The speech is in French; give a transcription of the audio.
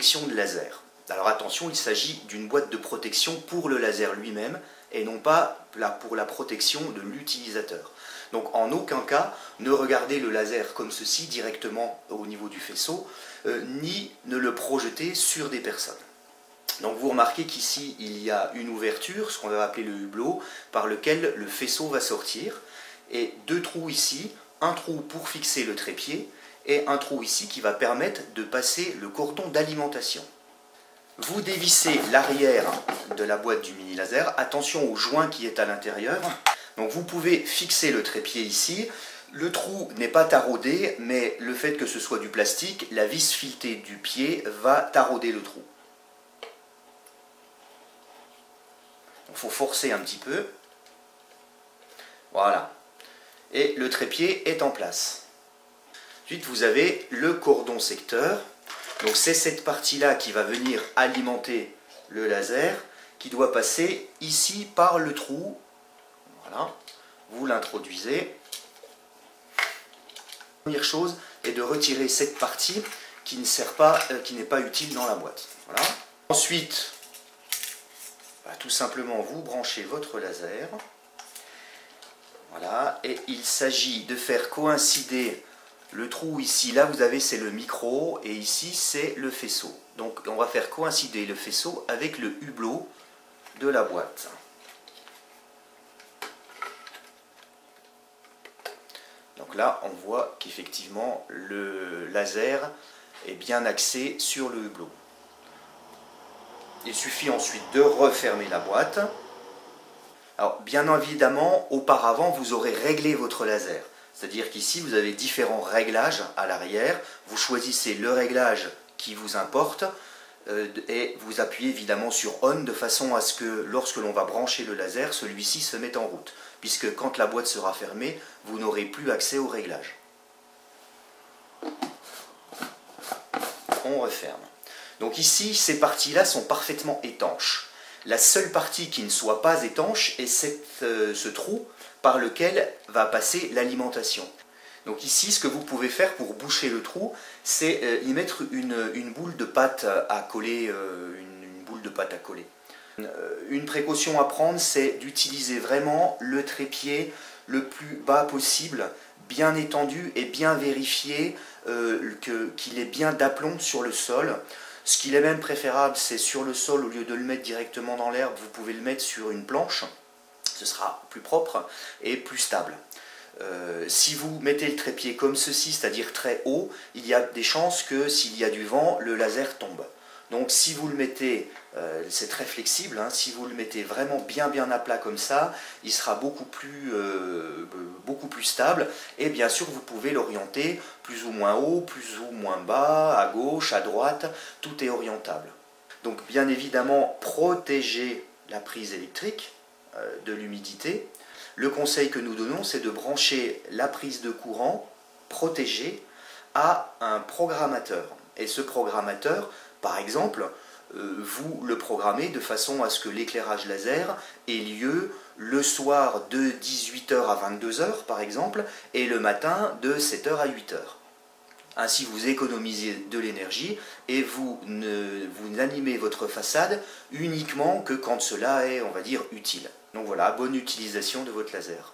protection de laser. Alors attention, il s'agit d'une boîte de protection pour le laser lui-même et non pas pour la protection de l'utilisateur. Donc en aucun cas, ne regardez le laser comme ceci directement au niveau du faisceau, ni ne le projetez sur des personnes. Donc vous remarquez qu'ici il y a une ouverture, ce qu'on va appeler le hublot, par lequel le faisceau va sortir, et deux trous ici, un trou pour fixer le trépied, et un trou ici qui va permettre de passer le cordon d'alimentation. Vous dévissez l'arrière de la boîte du mini laser, attention au joint qui est à l'intérieur. Donc vous pouvez fixer le trépied ici, le trou n'est pas taraudé, mais le fait que ce soit du plastique, la vis filetée du pied va tarauder le trou. Il faut forcer un petit peu. Voilà. Et le trépied est en place. Ensuite, vous avez le cordon secteur. Donc c'est cette partie-là qui va venir alimenter le laser, qui doit passer ici par le trou. Voilà. Vous l'introduisez. La première chose est de retirer cette partie qui ne sert pas, qui n'est pas utile dans la boîte. Voilà. Ensuite, tout simplement vous branchez votre laser. Voilà, et il s'agit de faire coïncider le trou ici, là vous avez c'est le micro et ici c'est le faisceau. Donc on va faire coïncider le faisceau avec le hublot de la boîte. Donc là on voit qu'effectivement le laser est bien axé sur le hublot. Il suffit ensuite de refermer la boîte. Alors bien évidemment, auparavant vous aurez réglé votre laser. C'est-à-dire qu'ici vous avez différents réglages à l'arrière. Vous choisissez le réglage qui vous importe et vous appuyez évidemment sur ON de façon à ce que lorsque l'on va brancher le laser, celui-ci se mette en route. Puisque quand la boîte sera fermée, vous n'aurez plus accès au réglage. On referme. Donc ici, ces parties-là sont parfaitement étanches. La seule partie qui ne soit pas étanche est ce trou par lequel va passer l'alimentation. Donc ici, ce que vous pouvez faire pour boucher le trou, c'est y mettre une boule de pâte à coller. Une précaution à prendre, c'est d'utiliser vraiment le trépied le plus bas possible, bien étendu et bien vérifier qu'il est bien d'aplomb sur le sol. Ce qu'il est même préférable, c'est sur le sol, au lieu de le mettre directement dans l'herbe, vous pouvez le mettre sur une planche. Ce sera plus propre et plus stable. Si vous mettez le trépied comme ceci, c'est-à-dire très haut, il y a des chances que s'il y a du vent, le laser tombe. Donc si vous le mettez, c'est très flexible, hein, si vous le mettez vraiment bien à plat comme ça, il sera beaucoup plus stable. Et bien sûr, vous pouvez l'orienter plus ou moins haut, plus ou moins bas, à gauche, à droite, tout est orientable. Donc bien évidemment, protégez la prise électrique de l'humidité. Le conseil que nous donnons, c'est de brancher la prise de courant protégée à un programmateur. Et ce programmateur, par exemple, vous le programmez de façon à ce que l'éclairage laser ait lieu le soir de 18h à 22h, par exemple, et le matin de 7h à 8h. Ainsi, vous économisez de l'énergie et vous n'animez votre façade uniquement que quand cela est, on va dire, utile. Donc voilà, bonne utilisation de votre laser.